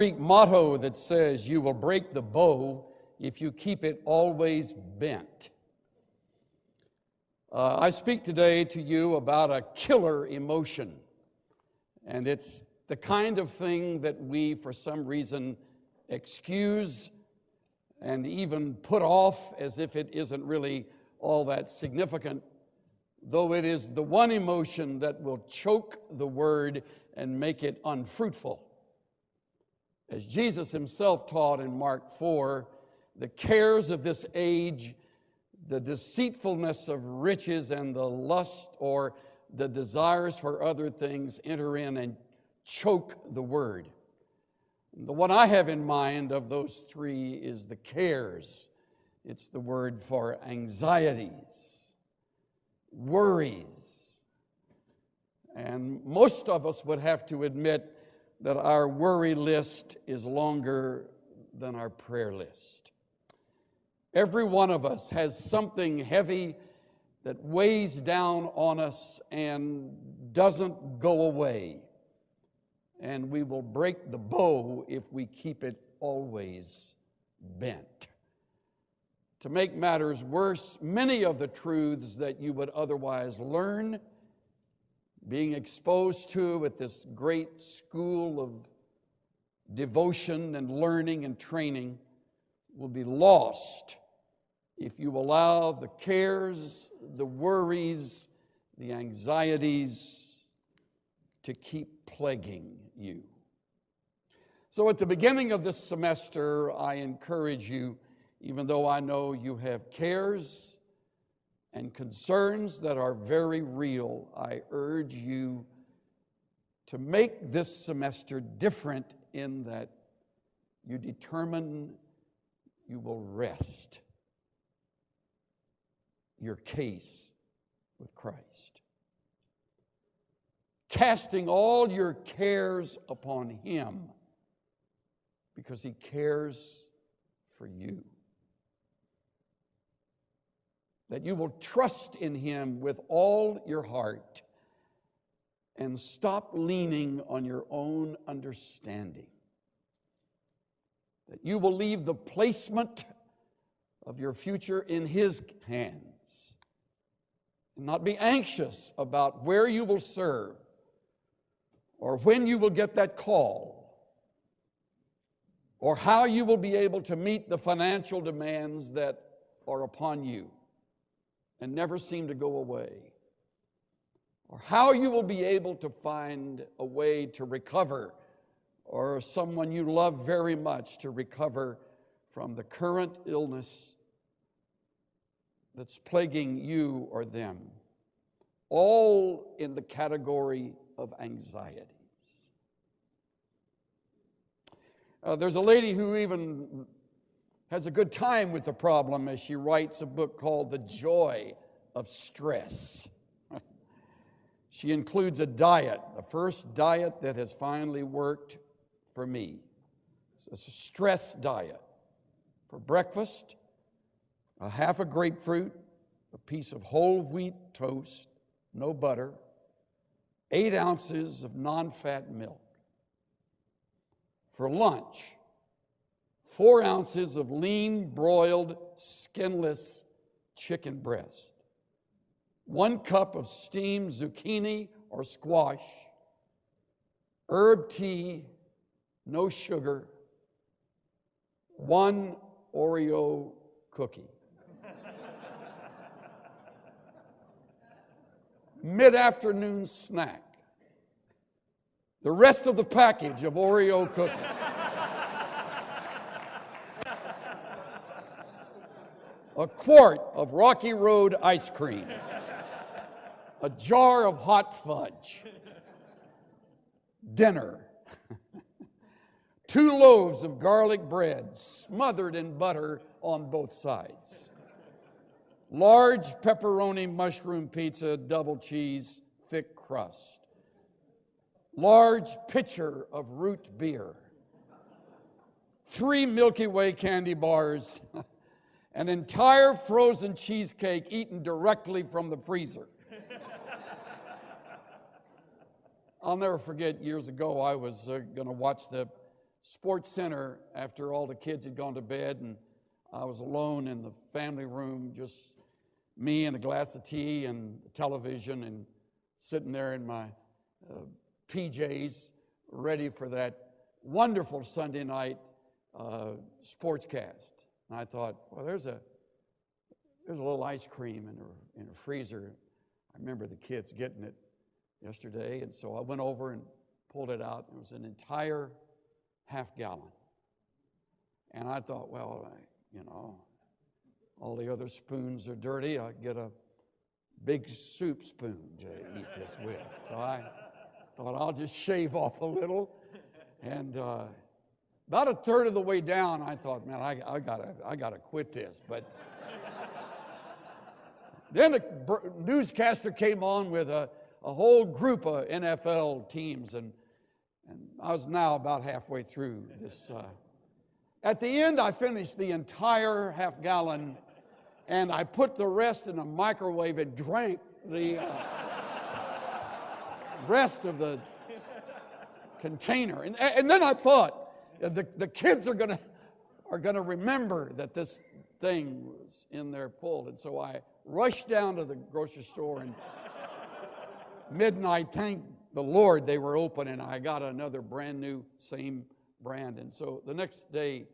Greek motto that says, "You will break the bow if you keep it always bent." I speak today to you about a killer emotion, and it's the kind of thing that we, for some reason, excuse and even put off as if it isn't really all that significant, though it is the one emotion that will choke the word and make it unfruitful. As Jesus himself taught in Mark 4, the cares of this age, the deceitfulness of riches, and the lust or the desires for other things enter in and choke the word. The one I have in mind of those three is the cares. It's the word for anxieties, worries. And most of us would have to admit that our worry list is longer than our prayer list. Every one of us has something heavy that weighs down on us and doesn't go away. And we will break the bow if we keep it always bent. To make matters worse, many of the truths that you would otherwise learn, being exposed to at this great school of devotion and learning and training, will be lost if you allow the cares, the worries, the anxieties to keep plaguing you. So at the beginning of this semester, I encourage you, even though I know you have cares and concerns that are very real, I urge you to make this semester different in that you determine you will rest your case with Christ, casting all your cares upon Him because He cares for you. That you will trust in Him with all your heart and stop leaning on your own understanding. That you will leave the placement of your future in His hands and not be anxious about where you will serve or when you will get that call or how you will be able to meet the financial demands that are upon you and never seem to go away, or how you will be able to find a way to recover, or someone you love very much to recover from the current illness that's plaguing you or them, all in the category of anxieties. There's a lady who even has a good time with the problem as she writes a book called The Joy of Stress. She includes a diet, the first diet that has finally worked for me. So it's a stress diet. For breakfast, a half a grapefruit, a piece of whole wheat toast, no butter, 8 ounces of non-fat milk. For lunch, 4 ounces of lean, broiled, skinless chicken breast, 1 cup of steamed zucchini or squash, herb tea, no sugar, 1 Oreo cookie. Mid-afternoon snack, the rest of the package of Oreo cookies. A quart of Rocky Road ice cream, a jar of hot fudge, dinner, 2 loaves of garlic bread smothered in butter on both sides, large pepperoni mushroom pizza, double cheese, thick crust, large pitcher of root beer, 3 Milky Way candy bars, an entire frozen cheesecake eaten directly from the freezer. I'll never forget, years ago, I was going to watch the sports center after all the kids had gone to bed, and I was alone in the family room, just me and a glass of tea and television, and sitting there in my PJs, ready for that wonderful Sunday night sportscast. And I thought, well, there's a little ice cream in a freezer. I remember the kids getting it yesterday, and so I went over and pulled it out. It was an entire half-gallon. And I thought, well, all the other spoons are dirty. I get a big soup spoon to eat this with. So I thought I'll just shave off a little. And about a third of the way down, I thought, man, I gotta quit this. But then a newscaster came on with a whole group of NFL teams, and I was now about halfway through this. At the end, I finished the entire half-gallon, and I put the rest in a microwave and drank the rest of the container. And then I thought, the kids are gonna remember that this thing was in there full. And so I rushed down to the grocery store, and midnight, thank the Lord they were open, and I got another brand new, same brand. And so the next day,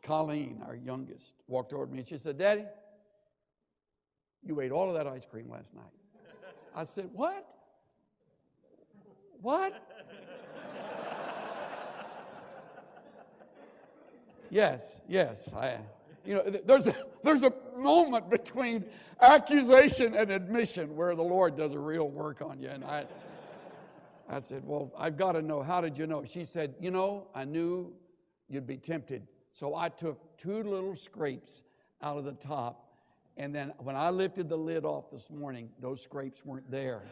Colleen, our youngest, walked over to me and she said, Daddy, you ate all of that ice cream last night. I said, what? What? Yes. There's a moment between accusation and admission where the Lord does a real work on you. And I said, well, I've got to know. How did you know? She said, I knew you'd be tempted. So I took 2 little scrapes out of the top. And then when I lifted the lid off this morning, those scrapes weren't there.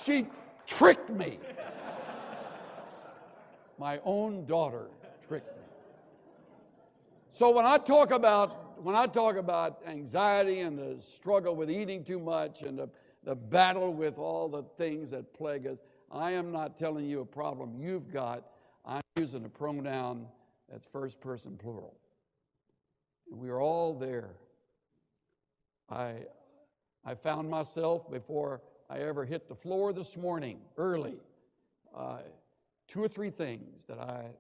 She tricked me. My own daughter tricked me. So when I talk about anxiety and the struggle with eating too much and the battle with all the things that plague us, I am not telling you a problem you've got. I'm using a pronoun that's first person plural. And we are all there. I found myself, before I ever hit the floor this morning, early, 2 or 3 things that I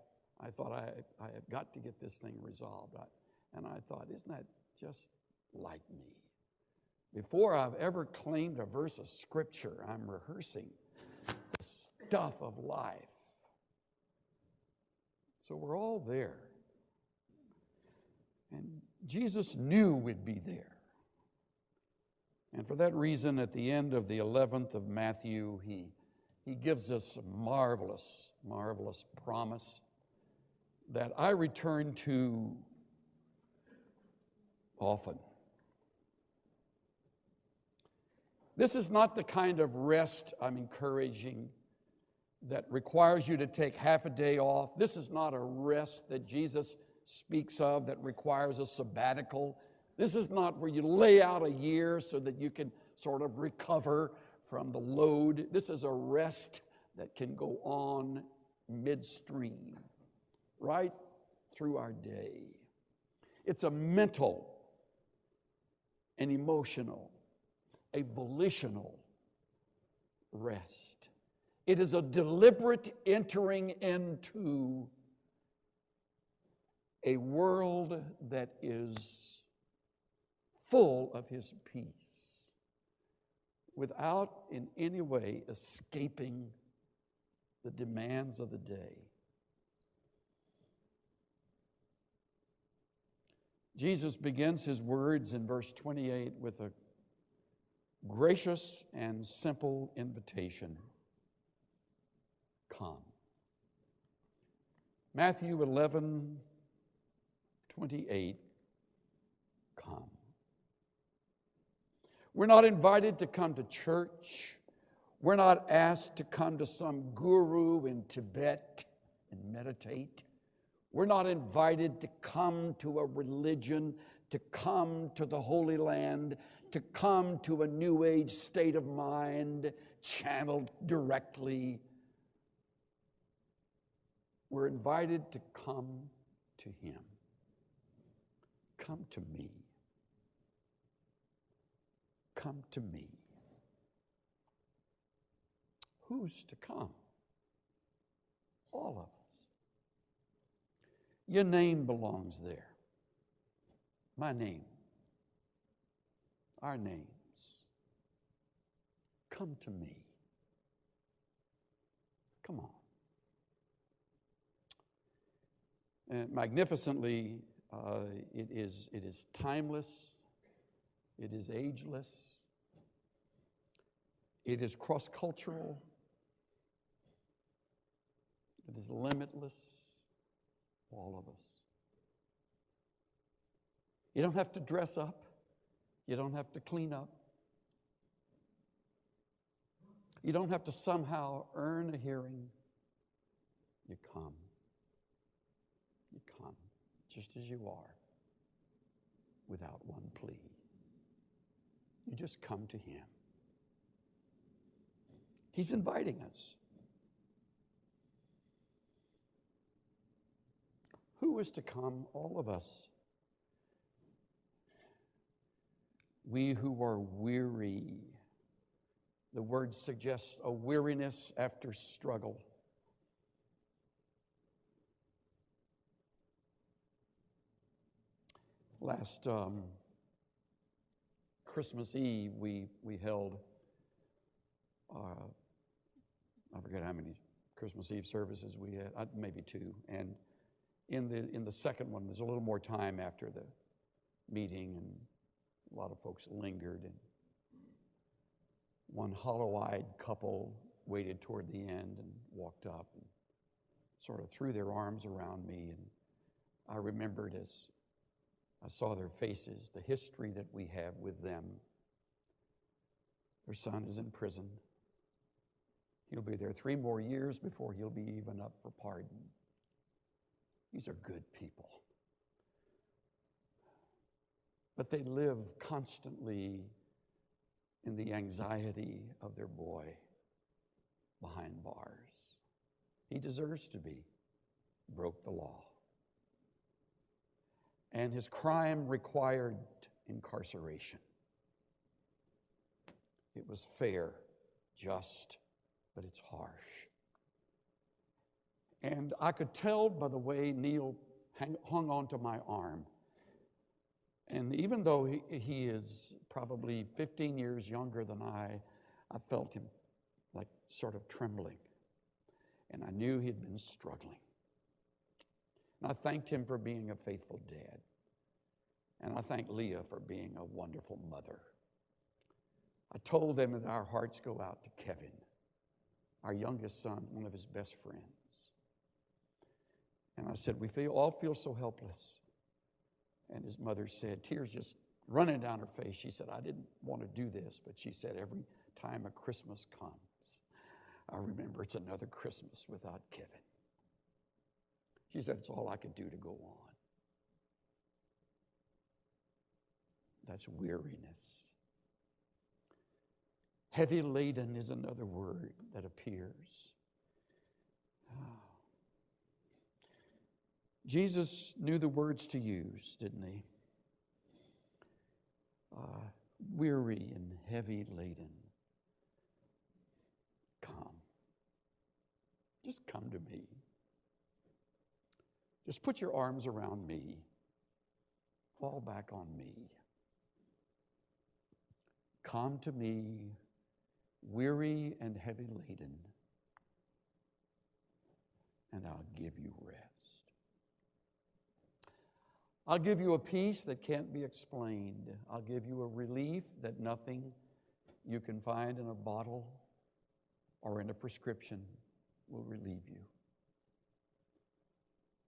thought I have got to get this thing resolved. And I thought, isn't that just like me? Before I've ever claimed a verse of Scripture, I'm rehearsing the stuff of life. So we're all there. And Jesus knew we'd be there. And for that reason, at the end of the 11th of Matthew, he gives us a marvelous, marvelous promise that I return to often. This is not the kind of rest I'm encouraging that requires you to take half a day off. This is not a rest that Jesus speaks of that requires a sabbatical. This is not where you lay out a year so that you can sort of recover from the load. This is a rest that can go on midstream, right through our day. It's a mental, an emotional, a volitional rest. It is a deliberate entering into a world that is full of His peace without in any way escaping the demands of the day. Jesus begins His words in verse 28 with a gracious and simple invitation. Come. Matthew 11:28. Come. We're not invited to come to church. We're not asked to come to some guru in Tibet and meditate. We're not invited to come to a religion, to come to the Holy Land, to come to a New Age state of mind channeled directly We're invited to come to Him. Come to me. Come to me. Who's to come? All of us. Your name belongs there. My name. Our names. Come to me. Come on. And magnificently, it is timeless. It is ageless. It is cross-cultural. It is limitless. All of us. You don't have to dress up. You don't have to clean up. You don't have to somehow earn a hearing. You come. You come just as you are, without one plea. You just come to Him. He's inviting us. Who is to come? All of us. We who are weary. The word suggests a weariness after struggle. Last Christmas Eve, we held, I forget how many Christmas Eve services we had, maybe two. And in the second one, there's a little more time after the meeting, and a lot of folks lingered. And one hollow-eyed couple waited toward the end and walked up and sort of threw their arms around me. And I remembered as I saw their faces, the history that we have with them. Their son is in prison. He'll be there 3 more years before he'll be even up for pardon. These are good people. But they live constantly in the anxiety of their boy behind bars. He deserves to be. Broke the law. And his crime required incarceration. It was fair, just, but it's harsh. And I could tell by the way Neil hung onto my arm. And even though he is probably 15 years younger than I felt him like sort of trembling. And I knew he'd been struggling. And I thanked him for being a faithful dad. And I thank Leah for being a wonderful mother. I told them that our hearts go out to Kevin, our youngest son, one of his best friends. And I said, we all feel so helpless. And his mother said, tears just running down her face. She said, I didn't want to do this, but she said, every time a Christmas comes, I remember it's another Christmas without Kevin. She said, it's all I could do to go on. That's weariness. Heavy laden is another word that appears. Jesus knew the words to use, didn't he? Weary and heavy laden. Come. Just come to me. Just put your arms around me. Fall back on me. Come to me, weary and heavy laden, and I'll give you rest. I'll give you a peace that can't be explained. I'll give you a relief that nothing you can find in a bottle or in a prescription will relieve you.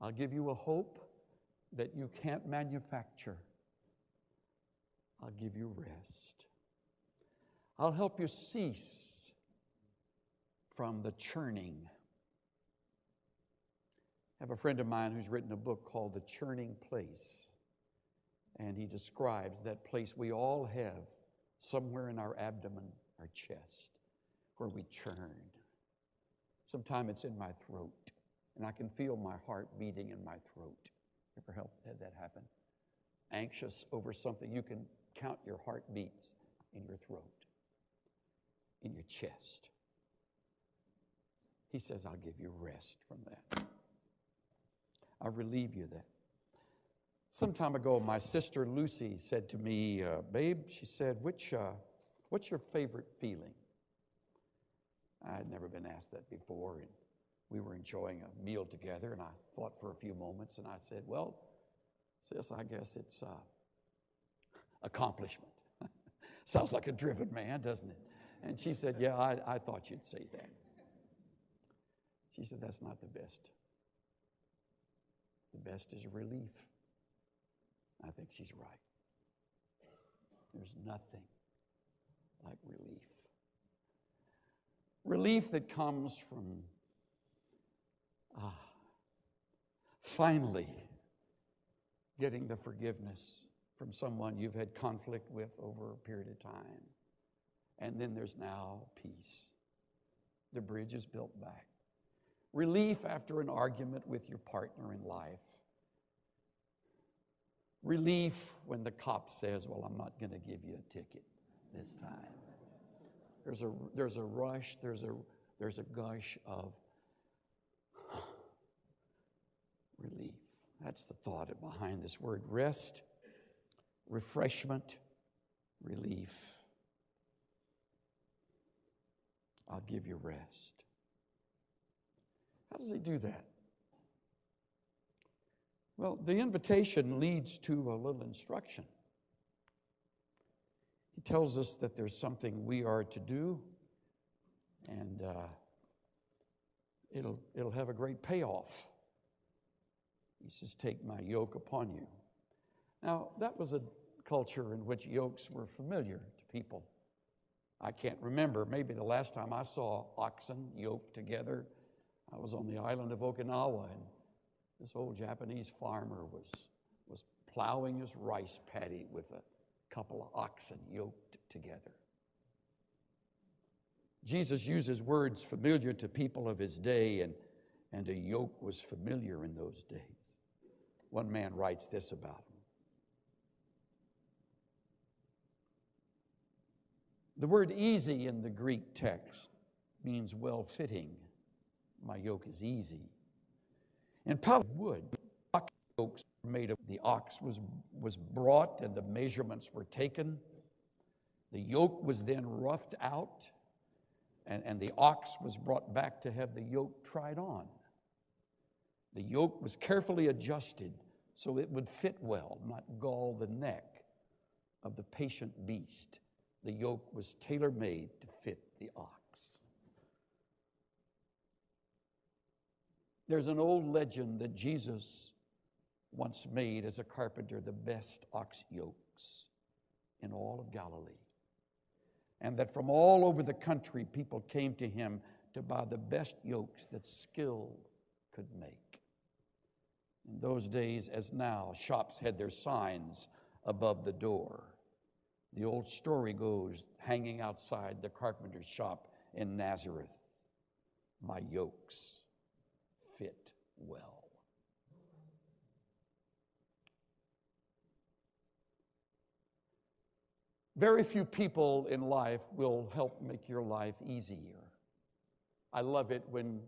I'll give you a hope that you can't manufacture. I'll give you rest. I'll help you cease from the churning. I have a friend of mine who's written a book called The Churning Place. And he describes that place we all have somewhere in our abdomen, our chest, where we churn. Sometimes it's in my throat and I can feel my heart beating in my throat. Ever had that happen? Anxious over something, you can count your heartbeats in your throat, in your chest. He says, I'll give you rest from that. I'll relieve you of that. Some time ago, my sister Lucy said to me, babe, she said, what's your favorite feeling? I had never been asked that before, and we were enjoying a meal together, and I thought for a few moments, and I said, well, sis, I guess it's accomplishment. Sounds like a driven man, doesn't it? And she said, yeah, I thought you'd say that. She said, that's not the best. The best is relief. I think she's right. There's nothing like relief. Relief that comes from finally getting the forgiveness from someone you've had conflict with over a period of time. And then there's now peace. The bridge is built back. Relief after an argument with your partner in life. Relief when the cop says, well, I'm not going to give you a ticket this time. There's a rush, there's a gush of relief. That's the thought behind this word. Rest, refreshment, relief. I'll give you rest. How does he do that? Well, the invitation leads to a little instruction. He tells us that there's something we are to do, and it'll have a great payoff. He says, take my yoke upon you. Now, that was a culture in which yokes were familiar to people. I can't remember, maybe the last time I saw oxen yoked together, I was on the island of Okinawa, and this old Japanese farmer was plowing his rice paddy with a couple of oxen yoked together. Jesus uses words familiar to people of his day, and a yoke was familiar in those days. One man writes this about him. The word easy in the Greek text means well-fitting. My yoke is easy. And probably wood. Ox yokes were made of, the ox was brought and the measurements were taken. The yoke was then roughed out, and the ox was brought back to have the yoke tried on. The yoke was carefully adjusted so it would fit well, not gall the neck of the patient beast. The yoke was tailor-made to fit the ox. There's an old legend that Jesus once made as a carpenter the best ox yokes in all of Galilee. And that from all over the country, people came to him to buy the best yokes that skill could make. In those days, as now, shops had their signs above the door. The old story goes, hanging outside the carpenter's shop in Nazareth, my yokes fit well. Very few people in life will help make your life easier. I love it when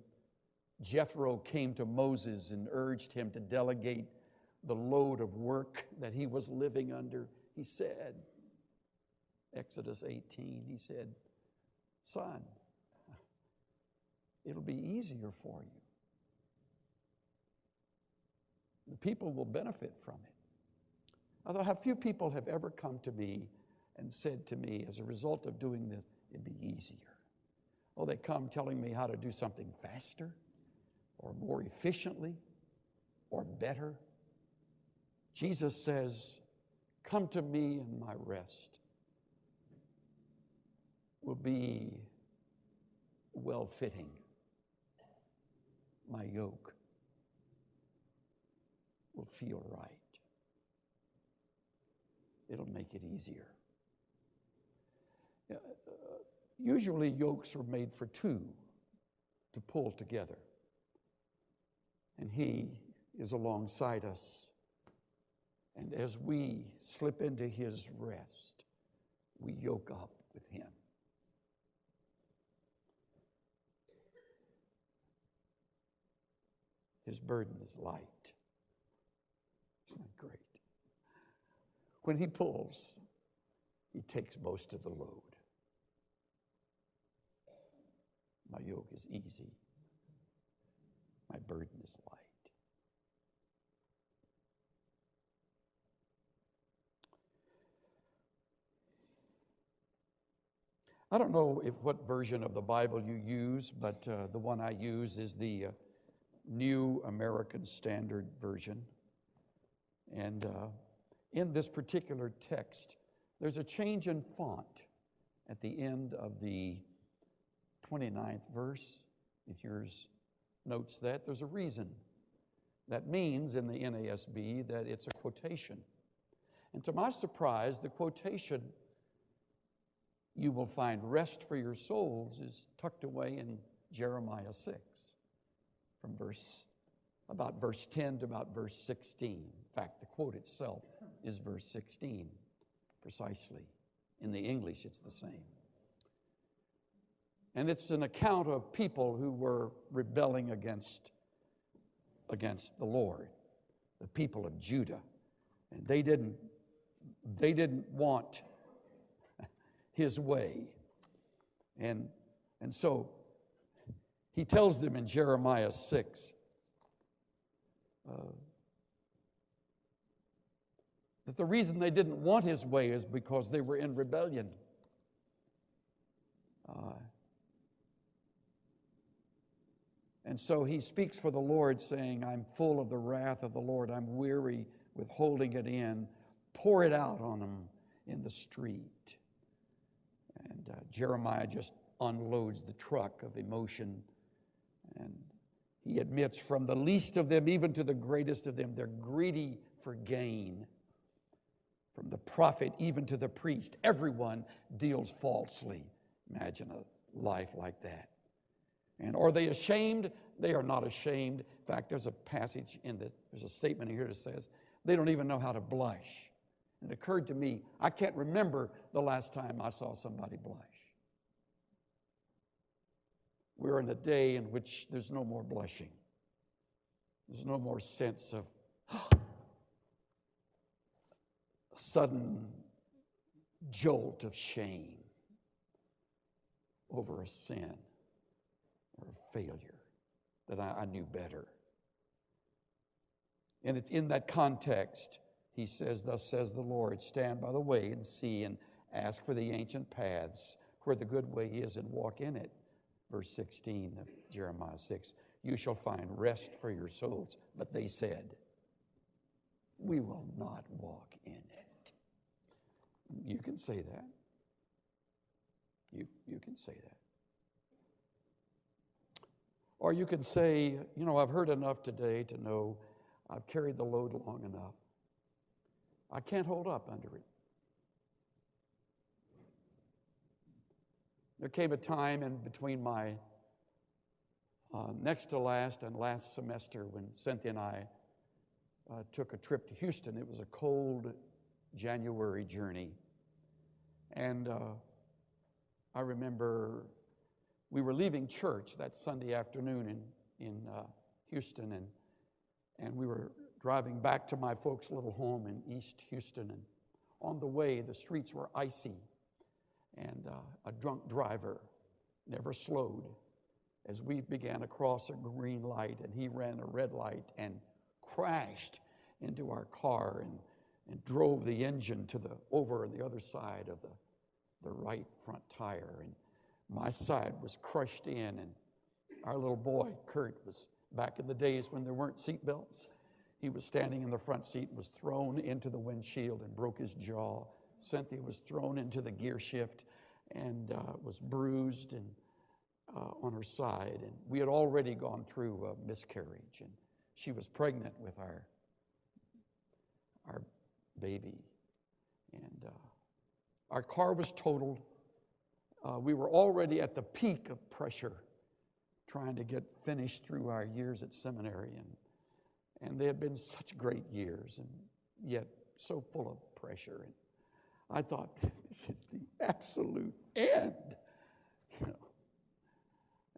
Jethro came to Moses and urged him to delegate the load of work that he was living under. He said, Exodus 18, he said, son, it'll be easier for you. The people will benefit from it. Although how few people have ever come to me and said to me, as a result of doing this, it'd be easier. Oh, they come telling me how to do something faster or more efficiently or better. Jesus says, come to me and my rest will be well-fitting. My yoke will feel right. It'll make it easier. Usually yokes are made for two to pull together. and He is alongside us. And as we slip into His rest, we yoke up with Him. His burden is light. Isn't that great? When He pulls, He takes most of the load. My yoke is easy. My burden is light. I don't know what version of the Bible you use, but the one I use is the New American Standard Version. And in this particular text, there's a change in font at the end of the 29th verse. If yours notes that, there's a reason. That means in the NASB that it's a quotation. And to my surprise, the quotation, "You will find rest for your souls," is tucked away in Jeremiah 6, from about verse 10 to about verse 16. In fact, the quote itself is verse 16, precisely. In the English, it's the same. And it's an account of people who were rebelling against the Lord, the people of Judah. And they didn't want His way. And so He tells them in Jeremiah 6 that the reason they didn't want His way is because they were in rebellion. And so He speaks for the Lord, saying, "I'm full of the wrath of the Lord. I'm weary with holding it in. Pour it out on them in the street." And Jeremiah just unloads the truck of emotion. And he admits, from the least of them even to the greatest of them, they're greedy for gain. From the prophet even to the priest, everyone deals falsely. Imagine a life like that. And are they ashamed? They are not ashamed. In fact, there's a passage there's a statement here that says, they don't even know how to blush. And it occurred to me, I can't remember the last time I saw somebody blush. We're in a day in which there's no more blushing. There's no more sense of a sudden jolt of shame over a sin or a failure that I knew better. And it's in that context, He says, "Thus says the Lord, stand by the way and see, and ask for the ancient paths where the good way is, and walk in it." Verse 16 of Jeremiah 6, "You shall find rest for your souls." But they said, "We will not walk in it." You can say that. You can say that. Or you can say, I've heard enough today to know I've carried the load long enough. I can't hold up under it. There came a time in between my next to last and last semester when Cynthia and I took a trip to Houston. It was a cold January journey. And I remember we were leaving church that Sunday afternoon in Houston, and we were driving back to my folks' little home in East Houston. And on the way, the streets were icy, and a drunk driver never slowed as we began to cross a green light, and he ran a red light and crashed into our car and drove the engine over on the other side of the right front tire. And my side was crushed in, and our little boy, Kurt, was back in the days when there weren't seat belts. He was standing in the front seat and was thrown into the windshield and broke his jaw. Cynthia was thrown into the gear shift and was bruised and on her side. And we had already gone through a miscarriage, and she was pregnant with our baby. And our car was totaled. We were already at the peak of pressure trying to get finished through our years at seminary. And And they had been such great years, and yet so full of pressure. And I thought, this is the absolute end. You know.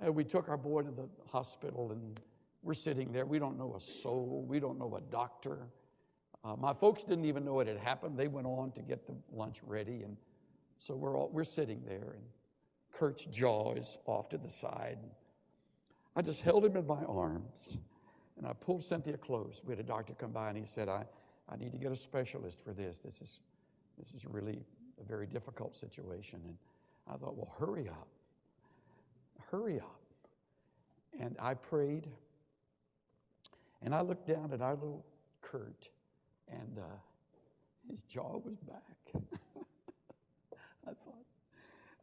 And we took our boy to the hospital, and we're sitting there. We don't know a soul. We don't know a doctor. My folks didn't even know it had happened. They went on to get the lunch ready, and so we're sitting there, and Kurt's jaw is off to the side. I just held him in my arms, and I pulled Cynthia close. We had a doctor come by, and he said, I need to get a specialist for this. This is really a very difficult situation. And I thought, well, hurry up. Hurry up. And I prayed, and I looked down at our little Kurt, and his jaw was back. I thought,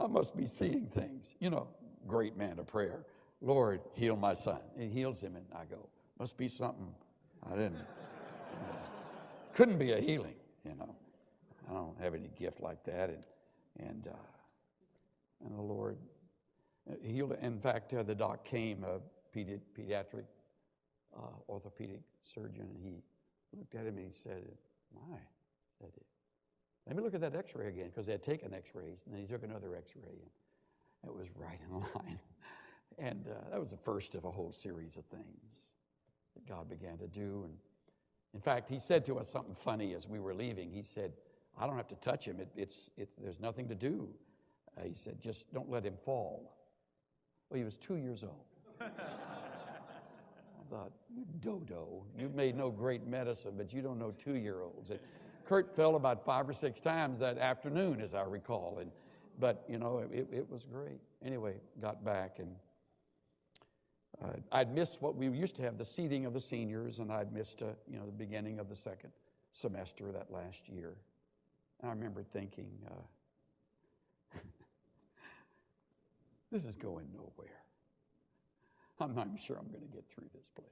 I must be seeing things. You know, great man of prayer. Lord, heal my son. And he heals him, and I go, must be something. I didn't. Couldn't be a healing, you know. I don't have any gift like that. And the Lord healed. In fact, the doc came, a pediatric orthopedic surgeon, and he looked at him and he said, let me look at that x-ray again, because they had taken x-rays, and then he took another x-ray, and it was right in line. And that was the first of a whole series of things that God began to do. And in fact, he said to us something funny as we were leaving. He said, I don't have to touch him. There's nothing to do. He said, just don't let him fall. Well, he was 2 years old. I thought, you dodo, you've made no great medicine, but you don't know 2-year-olds. And Kurt fell about 5 or 6 times that afternoon, as I recall. But, you know, it was great. Anyway, got back, and I'd missed what we used to have, the seating of the seniors, and I'd missed, the beginning of the second semester that last year. And I remember thinking, this is going nowhere. I'm not even sure I'm going to get through this place.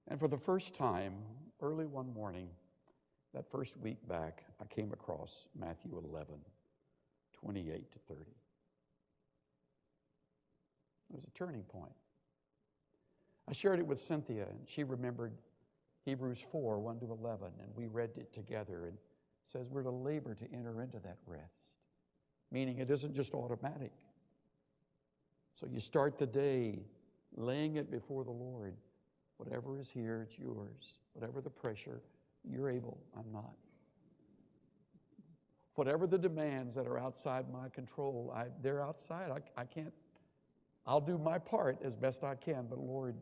And for the first time, early one morning, that first week back, I came across Matthew 11, 28 to 30. It was a turning point. I shared it with Cynthia, and she remembered Hebrews 4, 1 to 11, and we read it together, and it says we're to labor to enter into that rest, meaning it isn't just automatic. So you start the day laying it before the Lord. Whatever is here, it's yours. Whatever the pressure, you're able, I'm not. Whatever the demands that are outside my control, they're outside. I can't. I'll do my part as best I can, but Lord,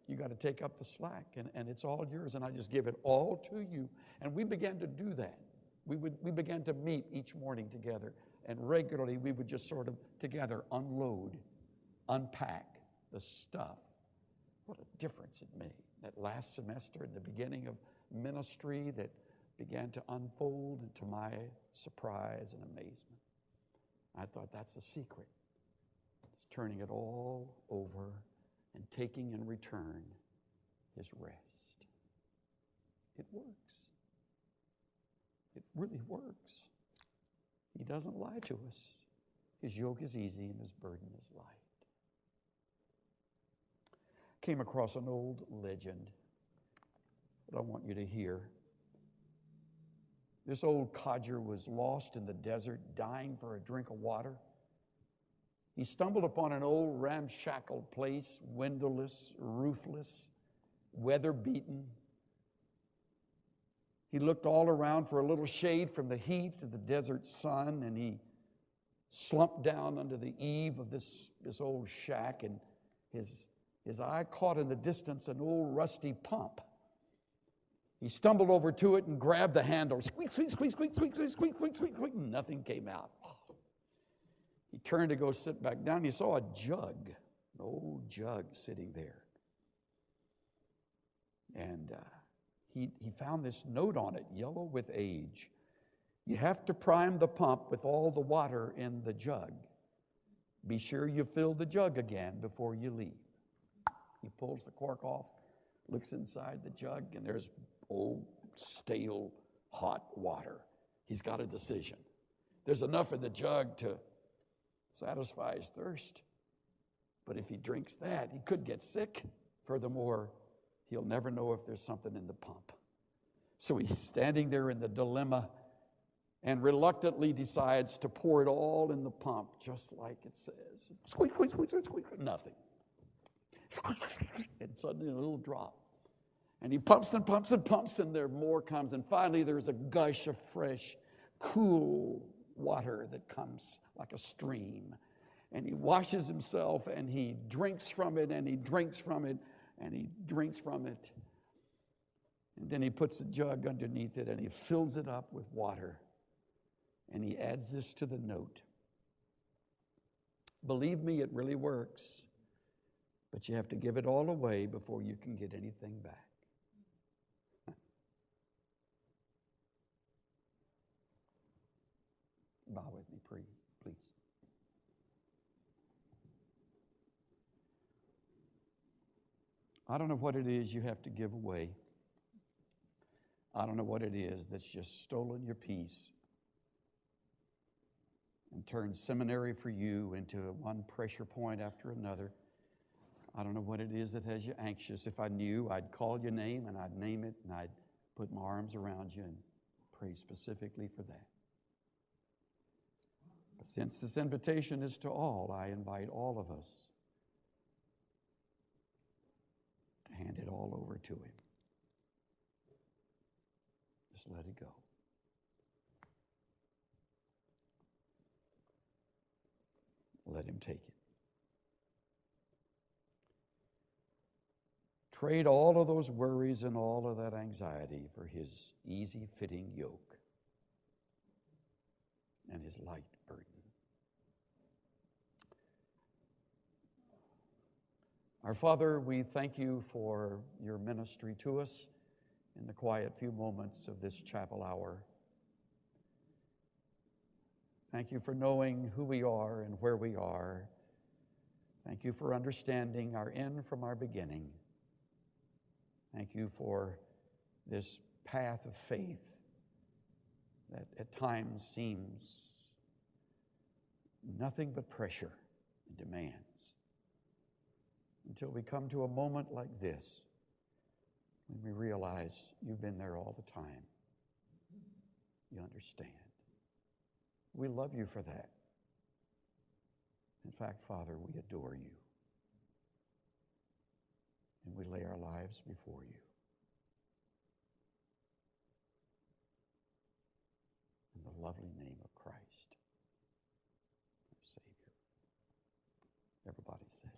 you got to take up the slack, and it's all yours, and I just give it all to you. And we began to do that. We began to meet each morning together, and regularly we would just sort of together unload, unpack the stuff. What a difference it made. That last semester at the beginning of ministry that began to unfold, and to my surprise and amazement, I thought that's the secret. It's turning it all over and taking in return his rest. It works. It really works. He doesn't lie to us. His yoke is easy and his burden is light. Came across an old legend that I want you to hear. This old codger was lost in the desert, dying for a drink of water. He stumbled upon an old ramshackle place, windowless, roofless, weather-beaten. He looked all around for a little shade from the heat of the desert sun, and he slumped down under the eave of this old shack, and his eye caught in the distance an old rusty pump. He stumbled over to it and grabbed the handle. Squeak, squeak, squeak, squeak, squeak, squeak, squeak, squeak, squeak, squeak. Nothing came out. He turned to go sit back down. He saw a jug, an old jug sitting there. And he found this note on it, yellow with age. You have to prime the pump with all the water in the jug. Be sure you fill the jug again before you leave. He pulls the cork off, looks inside the jug, and there's old, stale, hot water. He's got a decision. There's enough in the jug to satisfy his thirst, But if he drinks that, he could get sick. Furthermore, he'll never know if there's something in the pump. So he's standing there in the dilemma and reluctantly decides to pour it all in the pump, just like it says. Squeak, squeak, squeak, squeak, squeak, nothing. And suddenly a little drop. And he pumps and pumps and pumps, and there more comes. And finally there's a gush of fresh, cool water that comes like a stream. And he washes himself, and he drinks from it, and he drinks from it, and he drinks from it. And then he puts a jug underneath it, and he fills it up with water. And he adds this to the note. Believe me, it really works. But you have to give it all away before you can get anything back. Bow with me, please. I don't know what it is you have to give away. I don't know what it is that's just stolen your peace and turned seminary for you into one pressure point after another. I don't know what it is that has you anxious. If I knew, I'd call your name and I'd name it and I'd put my arms around you and pray specifically for that. But since this invitation is to all, I invite all of us to hand it all over to him. Just let it go. Let him take it. Trade all of those worries and all of that anxiety for his easy-fitting yoke and his light burden. Our Father, we thank you for your ministry to us in the quiet few moments of this chapel hour. Thank you for knowing who we are and where we are. Thank you for understanding our end from our beginning. Thank you for this path of faith that at times seems nothing but pressure and demands, until we come to a moment like this when we realize you've been there all the time. You understand. We love you for that. In fact, Father, we adore you. And we lay our lives before you. In the lovely name of Christ, our Savior. Everybody said.